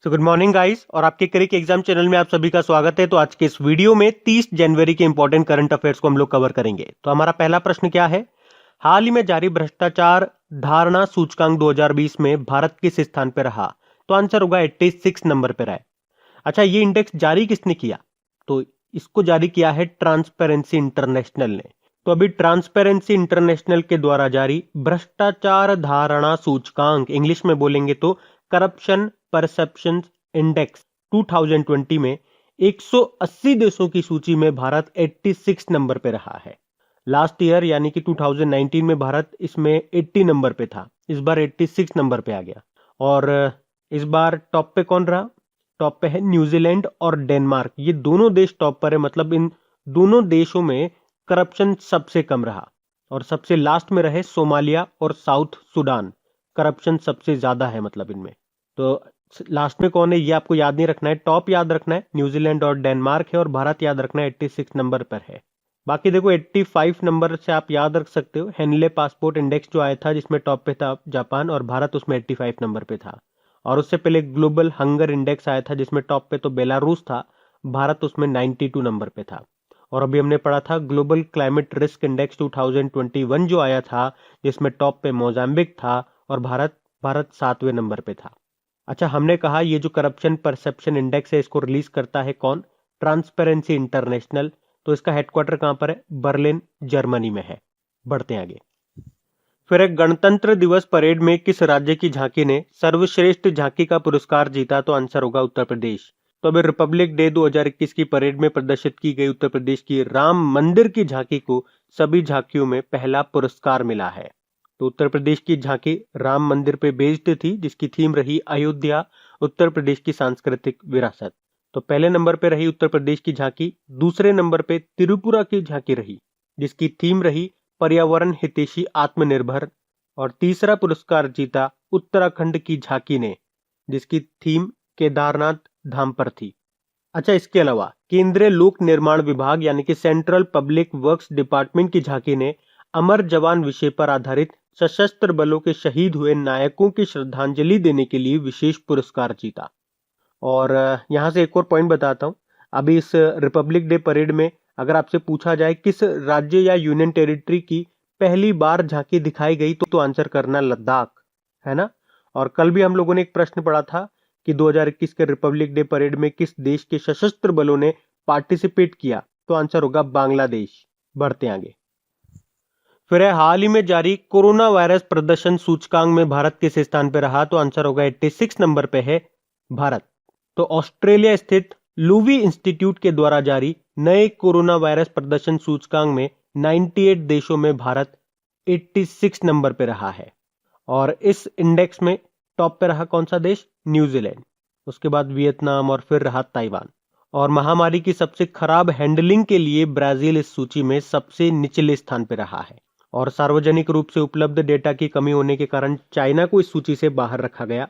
So good morning guys और आपके क्रिक exam channel में आप सभी का स्वागत है। तो आज के इस वीडियो में 30 जनवरी के इंपॉर्टेंट करंट अफेयर्स को हम लोग कवर करेंगे। तो हमारा पहला प्रश्न क्या है, हाल ही में जारी भ्रष्टाचार धारणा सूचकांक 2020 में भारत किस स्थान पर रहा? तो आंसर होगा 86 नंबर पर है। अच्छा, ये इंडेक्स जारी किसने किया? तो इसको जारी किया है ट्रांसपेरेंसी इंटरनेशनल ने। तो अभी ट्रांसपेरेंसी इंटरनेशनल के द्वारा जारी भ्रष्टाचार धारणा सूचकांक, इंग्लिश में बोलेंगे तो करप्शन परसेप्शन इंडेक्स 2020 में 180 देशों की सूची में भारत 86 नंबर पे रहा है। लास्ट ईयर यानी कि 2019 में भारत इसमें 80 नंबर पे था, इस बार 86 नंबर पे आ गया। और इस बार टॉप पे कौन रहा? टॉप पे है न्यूजीलैंड और डेनमार्क। ये दोनों देश टॉप पर है, मतलब इन दोनों देशों में करप्शन सबसे कम रहा। और सबसे लास्ट में रहे सोमालिया और साउथ सुडान, करप्शन सबसे ज्यादा है मतलब इनमें। तो लास्ट में कौन है ये आपको याद नहीं रखना है, टॉप याद रखना है न्यूजीलैंड और डेनमार्क है, और भारत याद रखना है 86 नंबर पर है। बाकी देखो 85 नंबर से आप याद रख सकते हो हेनले पासपोर्ट इंडेक्स जो आया था, जिसमें टॉप पे था जापान और भारत उसमें 85 नंबर पे था। और उससे पहले ग्लोबल हंगर इंडेक्स आया था जिसमें टॉप पे तो बेलारूस था, भारत उसमें 92 नंबर पे था। और अभी हमने पढ़ा था ग्लोबल क्लाइमेट रिस्क इंडेक्स 2021 जो आया था, जिसमें टॉप पे मोजाम्बिक था और भारत 7वें नंबर पे था। अच्छा, हमने कहा ये जो करप्शन परसेप्शन इंडेक्स है इसको रिलीज करता है कौन? Transparency international. तो इसका हेडक्वार्टर कहां पर है? बर्लिन जर्मनी में है। बढ़ते हैं आगे। फिर एक गणतंत्र दिवस परेड में किस राज्य की झांकी ने सर्वश्रेष्ठ झांकी का पुरस्कार जीता? तो आंसर होगा उत्तर प्रदेश। तो अभी रिपब्लिक डे 2021 की परेड में प्रदर्शित की गई उत्तर प्रदेश की राम मंदिर की झांकी को सभी झांकियों में पहला पुरस्कार मिला है। तो उत्तर प्रदेश की झांकी राम मंदिर पे बेस्ड थी, जिसकी थीम रही अयोध्या उत्तर प्रदेश की सांस्कृतिक विरासत। तो पहले नंबर पे रही उत्तर प्रदेश की झांकी, दूसरे नंबर पे त्रिपुरा की झांकी रही जिसकी थीम रही पर्यावरण हितैषी आत्मनिर्भर, और तीसरा पुरस्कार जीता उत्तराखंड की झांकी ने जिसकी थीम केदारनाथ धाम पर थी। अच्छा, इसके अलावा केंद्रीय लोक निर्माण विभाग यानी कि सेंट्रल पब्लिक वर्क्स डिपार्टमेंट की झांकी ने अमर जवान विषय पर आधारित सशस्त्र बलों के शहीद हुए नायकों की श्रद्धांजलि देने के लिए विशेष पुरस्कार जीता। और यहां से एक और पॉइंट बताता हूं, अभी इस रिपब्लिक डे परेड में अगर आपसे पूछा जाए किस राज्य या यूनियन टेरिटरी की पहली बार झांकी दिखाई गई तो आंसर करना लद्दाख, है ना। और कल भी हम लोगों ने एक प्रश्न पढ़ा था कि 2021 के रिपब्लिक डे परेड में किस देश के सशस्त्र बलों ने पार्टिसिपेट किया? तो आंसर होगा बांग्लादेश। बढ़ते आगे। फिर है हाल ही में जारी कोरोना वायरस प्रदर्शन सूचकांक में भारत किस स्थान पर रहा? तो आंसर होगा 86 नंबर पे है भारत। तो ऑस्ट्रेलिया स्थित लूवी इंस्टीट्यूट के द्वारा जारी नए कोरोना वायरस प्रदर्शन सूचकांक में 98 देशों में भारत 86 नंबर पे रहा है। और इस इंडेक्स में टॉप पे रहा कौन सा देश? न्यूजीलैंड, उसके बाद वियतनाम और फिर रहा ताइवान। और महामारी की सबसे खराब हैंडलिंग के लिए ब्राजील इस सूची में सबसे निचले स्थान पर रहा है। और सार्वजनिक रूप से उपलब्ध डेटा की कमी होने के कारण चाइना को इस सूची से बाहर रखा गया।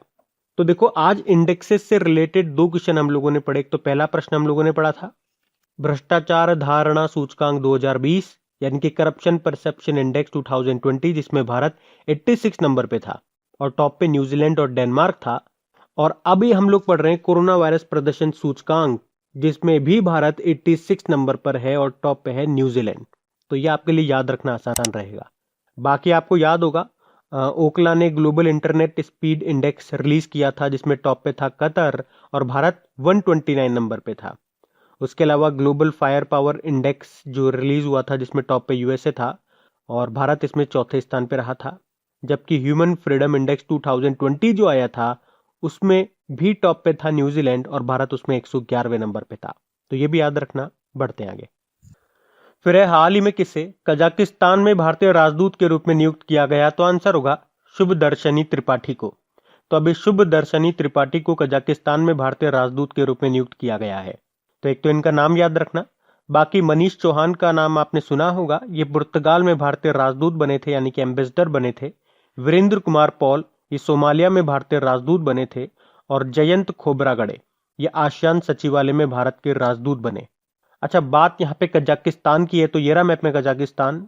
तो देखो आज इंडेक्सेस से रिलेटेड दो क्वेश्चन हम लोगों ने पढ़े। तो पहला प्रश्न हम लोगों ने पढ़ा था भ्रष्टाचार धारणा सूचकांक 2020 यानी कि करप्शन परसेप्शन इंडेक्स 2020, जिसमें भारत 86 नंबर पे था और टॉप पे न्यूजीलैंड और डेनमार्क था। और अभी हम लोग पढ़ रहे हैं कोरोना वायरस प्रदर्शन सूचकांक, जिसमें भी भारत 86 नंबर पर है और टॉप पे है न्यूजीलैंड। तो ये आपके लिए याद रखना आसान रहेगा। बाकी आपको याद होगा ओकला ने global internet speed index release किया था जिसमें टॉप पे था कतर और भारत 129 नंबर पे था। उसके अलावा ग्लोबल फायर पावर इंडेक्स जो रिलीज हुआ था जिसमें टॉप पे यूएसए था और भारत इसमें चौथे स्थान पे रहा था। जबकि ह्यूमन फ्रीडम इंडेक्स 2020 जो आया था उसमें भी टॉप पे था न्यूजीलैंड और भारत उसमें 111वें नंबर पे था। तो ये भी याद रखना। बढ़ते हैं आगे। फिर है हाल ही में किसे कजाकिस्तान में भारतीय राजदूत के रूप में नियुक्त किया गया? तो आंसर होगा शुभ दर्शनी त्रिपाठी को। तो अभी शुभ दर्शनी त्रिपाठी को कजाकिस्तान में भारतीय राजदूत के रूप में नियुक्त किया गया है। तो एक तो इनका नाम याद रखना। बाकी मनीष चौहान का नाम आपने सुना होगा, ये पुर्तगाल में भारतीय राजदूत बने थे यानी कि एम्बेसडर बने थे। वीरेंद्र कुमार पॉल ये सोमालिया में भारतीय राजदूत बने थे। और जयंत खोबरागड़े ये आसियान सचिवालय में भारत के राजदूत बने। अच्छा, बात यहाँ पे कजाकिस्तान की है तो ये रहा मैप में कजाकिस्तान।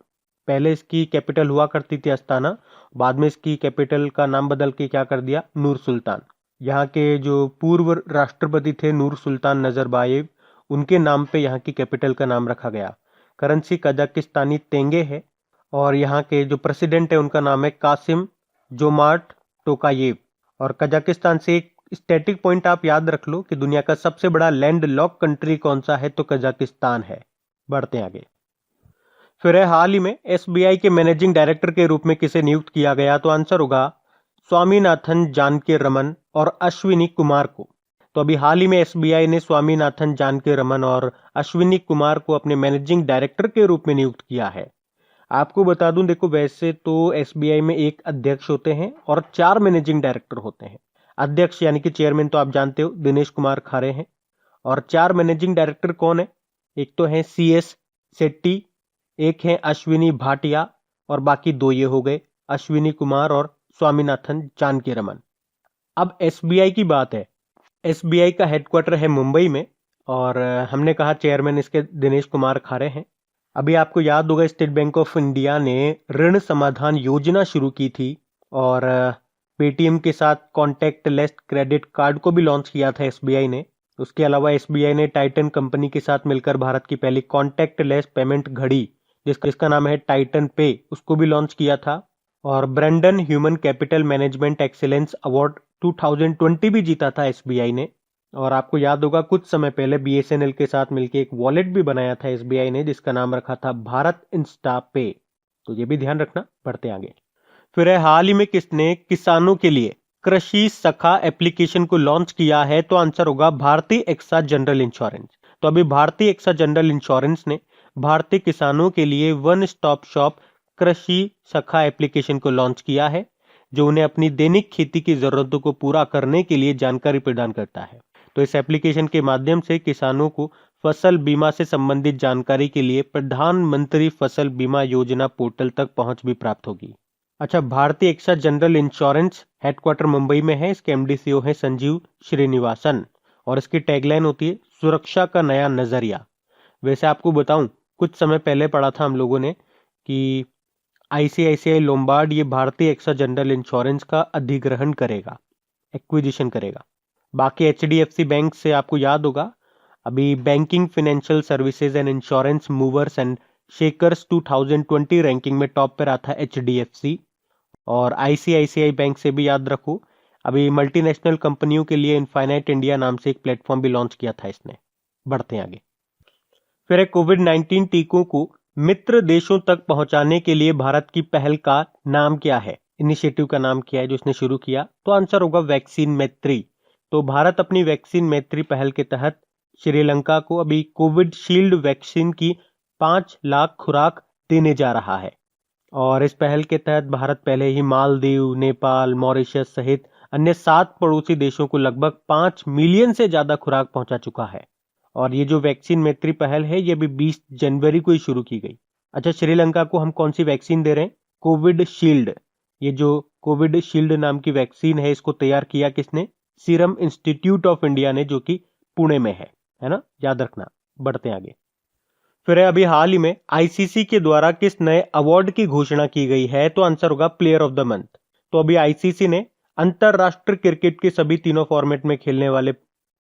पहले इसकी कैपिटल हुआ करती थी अस्ताना, बाद में इसकी कैपिटल का नाम बदल के क्या कर दिया? नूर सुल्तान। यहाँ के जो पूर्व राष्ट्रपति थे नूर सुल्तान नजरबायेव, उनके नाम पे यहाँ की कैपिटल का नाम रखा गया। करेंसी कजाकिस्तानी तेंगे है और यहाँ के जो प्रेसिडेंट है उनका नाम है कासिम जोमार्ट टोकायेव। और कजाकिस्तान से एक स्टैटिक पॉइंट आप याद रख लो कि दुनिया का सबसे बड़ा लैंड लॉक कंट्री कौन सा है, तो कजाकिस्तान है। बढ़ते हैं आगे। फिर है हाल ही में एसबीआई के मैनेजिंग डायरेक्टर के रूप में किसे नियुक्त किया गया, तो आंसर होगा स्वामीनाथन जानकी रमन और अश्विनी कुमार को। तो अभी हाल ही में एसबीआई ने स्वामीनाथन जानकी रमन और अश्विनी कुमार को अपने मैनेजिंग डायरेक्टर के रूप में नियुक्त किया है। आपको बता दूं, देखो वैसे तो एसबीआई में एक अध्यक्ष होते हैं और 4 मैनेजिंग डायरेक्टर होते हैं। अध्यक्ष यानी कि चेयरमैन तो आप जानते हो, दिनेश कुमार खारे हैं। और 4 मैनेजिंग डायरेक्टर कौन है? एक तो है सीएस शेट्टी, एक है अश्विनी भाटिया और बाकी 2 ये हो गए, अश्विनी कुमार और स्वामीनाथन जानकी रमन। अब एसबीआई की बात है। एसबीआई का हेडक्वार्टर है मुंबई में और हमने कहा चेयरमैन इसके दिनेश कुमार खारे हैं। अभी आपको याद होगा स्टेट बैंक ऑफ इंडिया ने ऋण समाधान योजना शुरू की थी और पेटीएम के साथ कॉन्टैक्टलेस क्रेडिट कार्ड को भी लॉन्च किया था एसबीआई ने। उसके अलावा एसबीआई ने टाइटन कंपनी के साथ मिलकर भारत की पहली कॉन्टैक्टलेस पेमेंट घड़ी जिसका नाम है टाइटन पे, उसको भी लॉन्च किया था। और Brandon human capital management excellence award 2020 भी जीता था एसबीआई ने। और आपको याद होगा कुछ समय पहले बीएसएनएल के साथ मिलकर एक वॉलेट भी बनाया था एसबीआई ने जिसका नाम रखा था भारत इंस्टा पे, तो ये भी ध्यान रखना। बढ़ते आगे। फिर है हाल ही में किसने किसानों के लिए कृषि सखा एप्लीकेशन को लॉन्च किया है, तो आंसर होगा भारतीय एक्सा जनरल इंश्योरेंस। तो अभी भारतीय एक्सा जनरल इंश्योरेंस ने भारतीय किसानों के लिए वन स्टॉप शॉप कृषि सखा एप्लीकेशन को लॉन्च किया है, जो उन्हें अपनी दैनिक खेती की जरूरतों को पूरा करने के लिए जानकारी प्रदान करता है। तो इस एप्लीकेशन के माध्यम से किसानों को फसल बीमा से संबंधित जानकारी के लिए प्रधानमंत्री फसल बीमा योजना पोर्टल तक पहुंच भी प्राप्त होगी। अच्छा, Bharatiya AXA general insurance headquarter Mumbai में है। इसके एमडी/सीईओ है संजीव श्रीनिवासन और इसकी टैगलाइन होती है सुरक्षा का नया नजरिया। वैसे आपको बताऊं, कुछ समय पहले पढ़ा था हम लोगों ने कि आईसीआईसीआई लोम्बार्ड ये भारतीय एक्सा जनरल इंश्योरेंस का अधिग्रहण करेगा, एक्विजिशन करेगा। बाकी एचडीएफसी बैंक से आपको याद होगा, अभी banking financial services and insurance movers and shakers 2020 ranking में टॉप पर आता है एचडीएफसी। और आईसीआईसीआई बैंक से भी याद रखो, अभी मल्टीनेशनल कंपनियों के लिए इनफाइनाइट इंडिया नाम से एक प्लेटफॉर्म भी लॉन्च किया था इसने। बढ़ते हैं आगे। फिर कोविड-19 टीकों को मित्र देशों तक पहुंचाने के लिए भारत की पहल का नाम क्या है, इनिशिएटिव का नाम क्या है जो इसने शुरू किया, तो आंसर होगा वैक्सीन मैत्री। तो भारत अपनी वैक्सीन मैत्री पहल के तहत श्रीलंका को अभी कोविड शील्ड वैक्सीन की 5 लाख खुराक देने जा रहा है। और इस पहल के तहत भारत पहले ही मालदीव, नेपाल, मॉरिशस सहित अन्य 7 पड़ोसी देशों को लगभग 5 मिलियन से ज्यादा खुराक पहुंचा चुका है। और ये जो वैक्सीन मैत्री पहल है ये भी 20 जनवरी को ही शुरू की गई। अच्छा, श्रीलंका को हम कौन सी वैक्सीन दे रहे हैं? Covid shield. ये जो कोविड शील्ड नाम की वैक्सीन है इसको तैयार किया किसने? सीरम इंस्टीट्यूट ऑफ इंडिया ने, जो कि पुणे में है ना, याद रखना। बढ़ते आगे। फिर अभी हाल ही में आईसीसी के द्वारा किस नए अवार्ड की घोषणा की गई है, तो आंसर होगा प्लेयर ऑफ द मंथ। तो अभी आईसीसी ने अंतरराष्ट्रीय क्रिकेट के सभी तीनों फॉर्मेट में खेलने वाले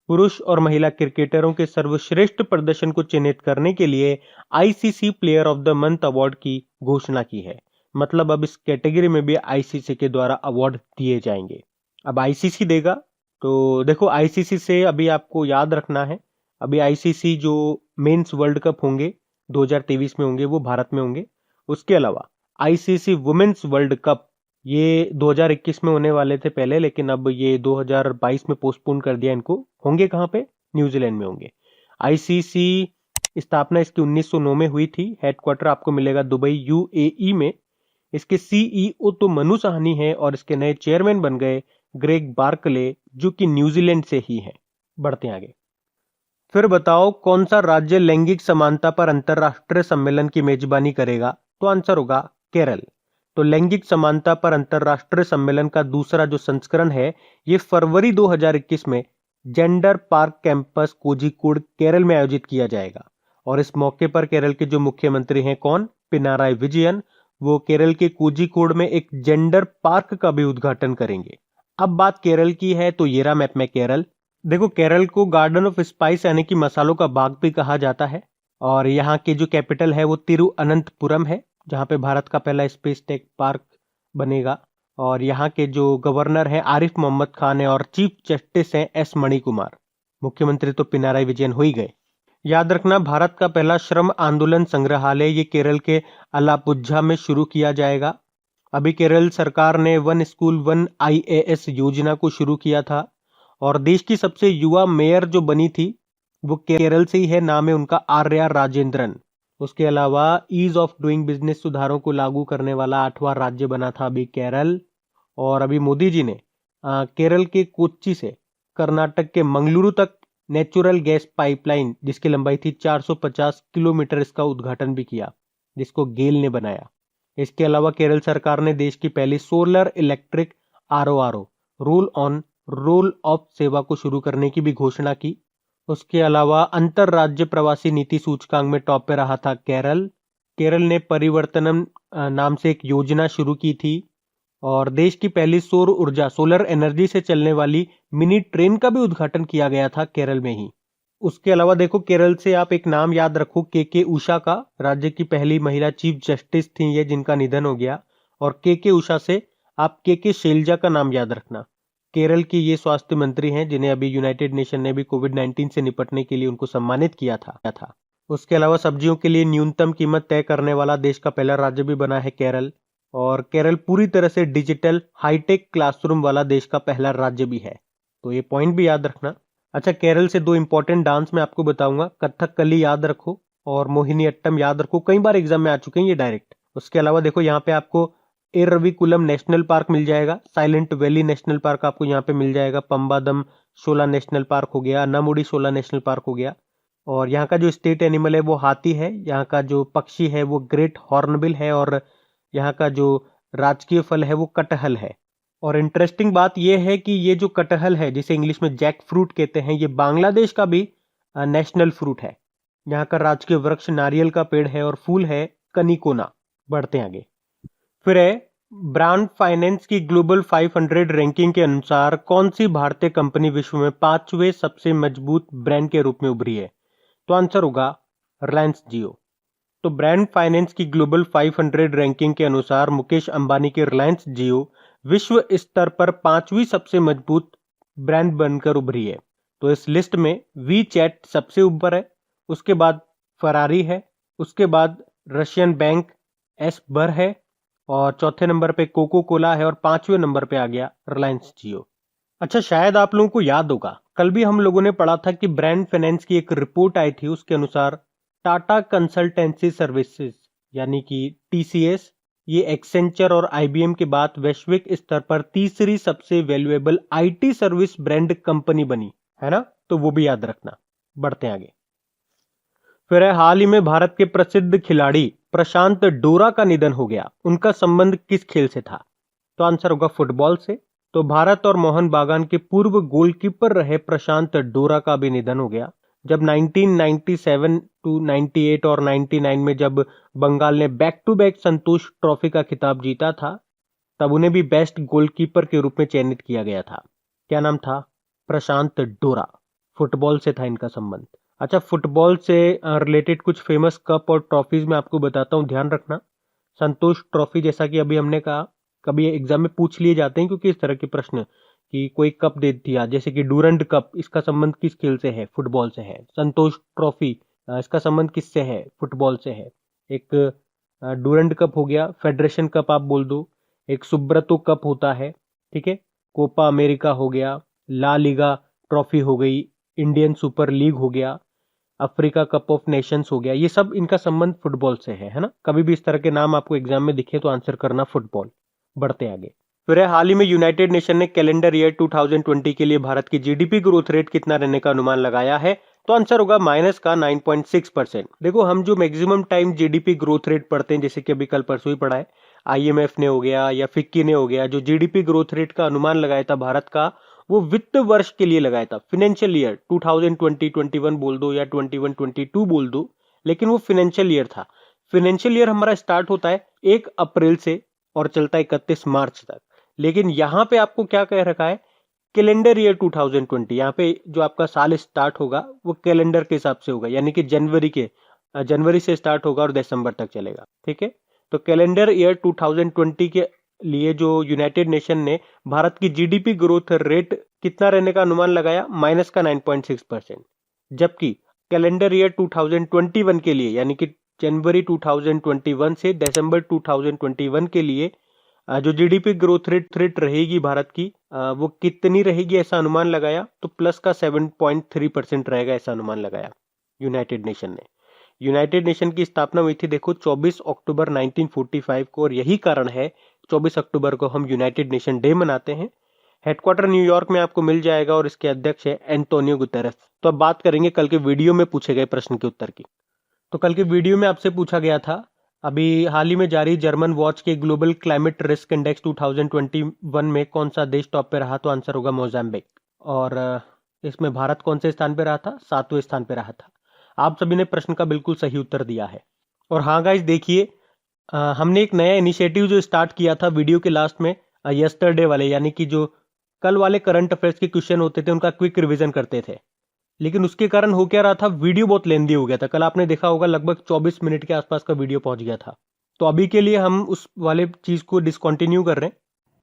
पुरुष और महिला क्रिकेटरों के सर्वश्रेष्ठ प्रदर्शन को चिन्हित करने के लिए ICC player of the month award की घोषणा की है। मतलब अब इस कैटेगरी में भी आईसीसी के द्वारा अवार्ड दिए जाएंगे। अब आईसीसी देगा, तो देखो आईसीसी से अभी आपको याद रखना है, अभी आईसीसी जो मेंस वर्ल्ड कप होंगे 2023 में होंगे वो भारत में होंगे। उसके अलावा आईसीसी वुमेन्स वर्ल्ड कप ये 2021 में होने वाले थे पहले, लेकिन अब ये 2022 में पोस्टपोन कर दिया इनको। होंगे कहाँ पे? न्यूजीलैंड में होंगे। आईसीसी स्थापना इसकी 1909 में हुई थी। हेडक्वार्टर आपको मिलेगा दुबई यूएई में। इसके सीईओ तो मनु साहनी है और इसके नए चेयरमैन बन गए ग्रेग बार्कले, जो कि न्यूजीलैंड से ही है। बढ़ते आगे। फिर बताओ कौन सा राज्य लैंगिक समानता पर अंतरराष्ट्रीय सम्मेलन की मेजबानी करेगा, तो आंसर होगा केरल। तो लैंगिक समानता पर अंतरराष्ट्रीय सम्मेलन का दूसरा जो संस्करण है ये फरवरी 2021 में gender park campus Kozhikode Kerala में आयोजित किया जाएगा। और इस मौके पर केरल के जो मुख्यमंत्री हैं कौन? पिनाराई विजयन। वो केरल के कोझिकोड में एक जेंडर पार्क का भी उद्घाटन करेंगे। अब बात केरल की है तो ये रहा मैप में केरल। देखो केरल को गार्डन ऑफ स्पाइस यानी कि मसालों का बाग भी कहा जाता है और यहाँ की जो कैपिटल है वो तिरुअनंतपुरम है, जहाँ पे भारत का पहला स्पेस टेक पार्क बनेगा। और यहाँ के जो गवर्नर हैं आरिफ मोहम्मद खान है और चीफ जस्टिस हैं एस मणिकुमार। मुख्यमंत्री तो पिनाराई विजयन हो ही गए। याद रखना भारत का पहला श्रम आंदोलन संग्रहालय ये केरल के अलापुझा में शुरू किया जाएगा। अभी केरल सरकार ने वन स्कूल वन IAS योजना को शुरू किया था और देश की सबसे युवा मेयर जो बनी थी वो केरल से ही है, नाम है उनका आर्या राजेंद्रन। उसके अलावा ईज ऑफ डूइंग बिजनेस सुधारों को लागू करने वाला 8वां राज्य बना था अभी केरल। और अभी मोदी जी ने केरल के कोच्चि से कर्नाटक के मंगलुरु तक नेचुरल गैस पाइपलाइन जिसकी लंबाई थी 450 किलोमीटर, इसका उद्घाटन भी किया, जिसको गेल ने बनाया। इसके अलावा केरल सरकार ने देश की पहली solar electric RO roll on roll of सेवा को शुरू करने की भी घोषणा की। उसके अलावा अंतरराज्य प्रवासी नीति सूचकांक में टॉप पे रहा था केरल। केरल ने परिवर्तनम नाम से एक योजना शुरू की थी और देश की पहली सौर ऊर्जा सोलर एनर्जी से चलने वाली मिनी ट्रेन का भी उद्घाटन किया गया था केरल में ही। उसके अलावा देखो केरल से आप एक नाम याद रखो के उषा का, राज्य की पहली महिला चीफ जस्टिस थी ये, जिनका निधन हो गया। और के उषा से आप के शैलजा का नाम याद रखना। केरल की ये स्वास्थ्य मंत्री हैं जिन्हें अभी यूनाइटेड नेशन ने भी कोविड-19 से निपटने के लिए उनको सम्मानित किया था। उसके अलावा सब्जियों के लिए न्यूनतम कीमत तय करने वाला देश का पहला राज्य भी बना है केरल। और केरल पूरी तरह से डिजिटल हाईटेक क्लासरूम वाला देश का पहला राज्य भी है, तो ये पॉइंट भी याद रखना। अच्छा, केरल से 2 इंपॉर्टेंट डांस मैं आपको बताऊंगा, कथकली याद रखो और मोहिनी अट्टम याद रखो, कई बार एग्जाम में आ चुके हैं ये डायरेक्ट। उसके अलावा देखो यहाँ पे आपको एरविकुलम नेशनल पार्क मिल जाएगा, साइलेंट वैली नेशनल पार्क आपको यहाँ पे मिल जाएगा, पंबादम शोला नेशनल पार्क हो गया, नमुडी शोला नेशनल पार्क हो गया। और यहाँ का जो स्टेट एनिमल है वो हाथी है, यहाँ का जो पक्षी है वो ग्रेट हॉर्नबिल है और यहाँ का जो राजकीय फल है वो कटहल है। और इंटरेस्टिंग बात यह है कि ये जो कटहल है जिसे इंग्लिश में जैक फ्रूट कहते हैं, ये बांग्लादेश का भी नेशनल फ्रूट है। यहाँ का राजकीय वृक्ष नारियल का पेड़ है और फूल है कनिकोना। बढ़ते हैं आगे। फिर है ब्रांड फाइनेंस की ग्लोबल 500 रैंकिंग के अनुसार कौन सी भारतीय कंपनी विश्व में 5वें सबसे मजबूत ब्रांड के रूप में उभरी है? तो आंसर होगा रिलायंस जियो। तो ब्रांड फाइनेंस की ग्लोबल 500 रैंकिंग के अनुसार मुकेश अंबानी की रिलायंस जियो विश्व स्तर पर 5वीं सबसे मजबूत ब्रांड बनकर उभरी है। तो इस लिस्ट में वीचैट सबसे ऊपर है, उसके बाद फरारी है, उसके बाद रशियन बैंक एसबर है और चौथे नंबर पे कोको कोला है और 5वें नंबर पे आ गया रिलायंस जियो। अच्छा, शायद आप लोगों को याद होगा कल भी हम लोगों ने पढ़ा था कि ब्रांड फाइनेंस की एक रिपोर्ट आई थी, उसके अनुसार टाटा कंसल्टेंसी सर्विसेज यानी कि TCS ये एक्सेंचर और IBM के बाद वैश्विक स्तर पर तीसरी सबसे valuable IT service brand company बनी है ना, तो वो भी याद रखना। बढ़ते हैं आगे। फिर है हाल ही में भारत के प्रसिद्ध खिलाड़ी प्रशांत डोरा का निधन हो गया, उनका संबंध किस खेल से था? तो आंसर होगा फुटबॉल से। तो भारत और मोहन बागान के पूर्व गोलकीपर रहे प्रशांत डोरा का भी निधन हो गया। जब 1997 टू 98 और 99 में जब बंगाल ने back to back Santosh trophy का खिताब जीता था, तब उन्हें भी बेस्ट गोलकीपर के रूप में चयनित किया गया था। क्या नाम था? प्रशांत डोरा। फुटबॉल से था इनका संबंध। अच्छा, फुटबॉल से रिलेटेड कुछ फेमस कप और ट्रॉफीज में आपको बताता हूँ, ध्यान रखना। संतोष ट्रॉफी, जैसा कि अभी हमने कहा, कभी एग्जाम में पूछ लिए जाते हैं क्योंकि इस तरह के प्रश्न कि कोई कप दे दिया, जैसे कि डूरंड कप, इसका संबंध किस खेल से है? फुटबॉल से है। संतोष ट्रॉफी, इसका संबंध किससे है? फुटबॉल से है। एक डूरंड कप हो गया, फेडरेशन कप आप बोल दो, एक सुब्रतो कप होता है, ठीक है, कोपा अमेरिका हो गया, ला लीगा ट्रॉफी हो गई, इंडियन सुपर लीग हो गया, अफ्रीका कप ऑफ नेशंस हो गया, ये सब इनका संबंध फुटबॉल से है ना। कभी भी इस तरह के नाम आपको एग्जाम में दिखे तो आंसर करना फुटबॉल। बढ़ते आगे। फिर हाल ही में यूनाइटेड नेशन ने कैलेंडर ईयर 2020 के लिए भारत की GDP ग्रोथ रेट कितना रहने का अनुमान लगाया है? तो आंसर होगा माइनस का 9.6%। देखो, हम जो maximum time GDP growth rate पढ़ते हैं, जैसे कि अभी कल परसों ही पढ़ा है, IMF ने हो गया या फिक्की ने हो गया, जो GDP ग्रोथ रेट का अनुमान लगाया था भारत का, वो वित्त वर्ष के लिए लगाया था, फाइनेंशियल ईयर 2020-21 बोल दो या 21-22 बोल दो, लेकिन वो फाइनेंशियल ईयर था। फाइनेंशियल ईयर हमारा स्टार्ट होता है 1 अप्रैल से और चलता है 31 मार्च तक। लेकिन यहाँ पे आपको क्या कह रखा है, कैलेंडर ईयर 2020। यहाँ पे जो आपका साल स्टार्ट होगा वो कैलेंडर के हिसाब से होगा, यानी कि जनवरी से स्टार्ट होगा और दिसंबर तक चलेगा। ठीक है, तो कैलेंडर ईयर 2020 के लिए जो यूनाइटेड नेशन ने भारत की जीडीपी ग्रोथ रेट कितना रहने का अनुमान लगाया, माइनस का 9.6%। जबकि कैलेंडर ईयर 2021 के लिए, यानी कि जनवरी 2021 से दिसंबर 2021 के लिए जो जीडीपी ग्रोथ रेट रहेगी भारत की, वो कितनी रहेगी ऐसा अनुमान लगाया, तो प्लस का 7.3% रहेगा ऐसा अनुमान लगाया यूनाइटेड नेशन ने। यूनाइटेड नेशन की स्थापना हुई थी देखो 24 अक्टूबर 1945 को, और यही कारण है 24 अक्टूबर को हम यूनाइटेड नेशन डे मनाते हैं। हेडक्वार्टर न्यूयॉर्क में आपको मिल जाएगा और इसके अध्यक्ष है एंटोनियो गुतेरेस। तो अब बात करेंगे कल के वीडियो में पूछे गए प्रश्न के उत्तर की। तो कल के वीडियो में आपसे पूछा गया था, अभी हाल ही में जारी जर्मन वॉच के ग्लोबल क्लाइमेट रिस्क इंडेक्स 2021 में कौन सा देश टॉप पे रहा, तो आंसर होगा मोजाम्बिक। और इसमें भारत कौन से स्थान पे रहा था, 7वें स्थान पे रहा था। आप सभी ने प्रश्न का बिल्कुल सही उत्तर दिया है। और हाँ गाइस, देखिए हमने एक नया इनिशिएटिव जो स्टार्ट किया था वीडियो के लास्ट में, यस्टरडे वाले, यानी कि जो कल वाले करंट अफेयर्स के क्वेश्चन होते थे उनका क्विक रिवीजन करते थे। लेकिन उसके कारण हो क्या रहा था, वीडियो बहुत लेंदी हो गया था। कल आपने देखा होगा लगभग 24 मिनट के आसपास का वीडियो पहुंच गया था। तो अभी के लिए हम उस वाले चीज को डिसकंटिन्यू कर रहे हैं।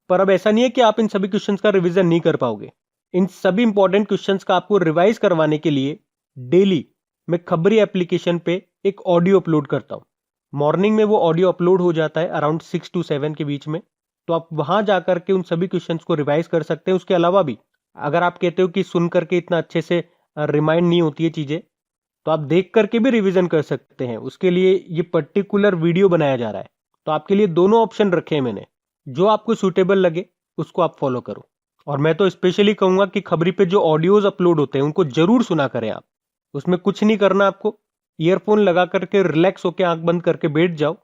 पर अब ऐसा नहीं है कि आप इन सभी क्वेश्चंस का रिवीजन नहीं कर पाओगे। इन सभी इंपॉर्टेंट क्वेश्चंस का आपको रिवाइज करवाने के लिए डेली मैं खबरी एप्लीकेशन पे एक ऑडियो अपलोड करता हूँ। मॉर्निंग में वो ऑडियो अपलोड हो जाता है अराउंड 6 to 7 के बीच में। तो आप वहां जाकर के उन सभी क्वेश्चंस को रिवाइज कर सकते हैं। उसके अलावा भी अगर आप कहते हो कि सुन करके इतना अच्छे से रिमाइंड नहीं होती है चीजें, तो आप देख करके भी रिवीजन कर सकते हैं। उसके लिए ये पर्टिकुलर वीडियो बनाया जा रहा है। तो आपके लिए दोनों ऑप्शन रखे हैं मैंने, जो आपको सूटेबल लगे उसको आप फॉलो करो। और मैं तो स्पेशली कहूंगा कि खबरी पे जो ऑडियोज अपलोड होते हैं उनको जरूर सुना करें आप। उसमें कुछ नहीं करना, आपको ईयरफोन लगा करके रिलैक्स होकर आंख बंद करके बैठ जाओ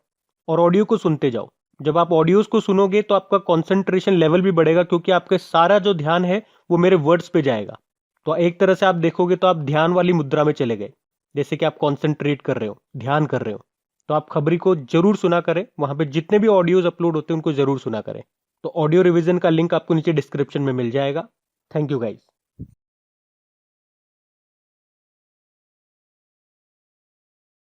और ऑडियो को सुनते जाओ। जब आप ऑडियोज को सुनोगे तो आपका कंसंट्रेशन लेवल भी बढ़ेगा, क्योंकि आपके सारा जो ध्यान है वो मेरे वर्ड्स पे जाएगा। तो एक तरह से आप देखोगे तो आप ध्यान वाली मुद्रा में चले गए, जैसे कि आप कॉन्सेंट्रेट कर रहे हो, ध्यान कर रहे हो। तो आप खबरी को जरूर सुना करें, वहां पे जितने भी ऑडियोज अपलोड होते हैं उनको जरूर सुना करें। तो ऑडियो रिवीजन का लिंक आपको नीचे डिस्क्रिप्शन में मिल जाएगा। Thank you guys.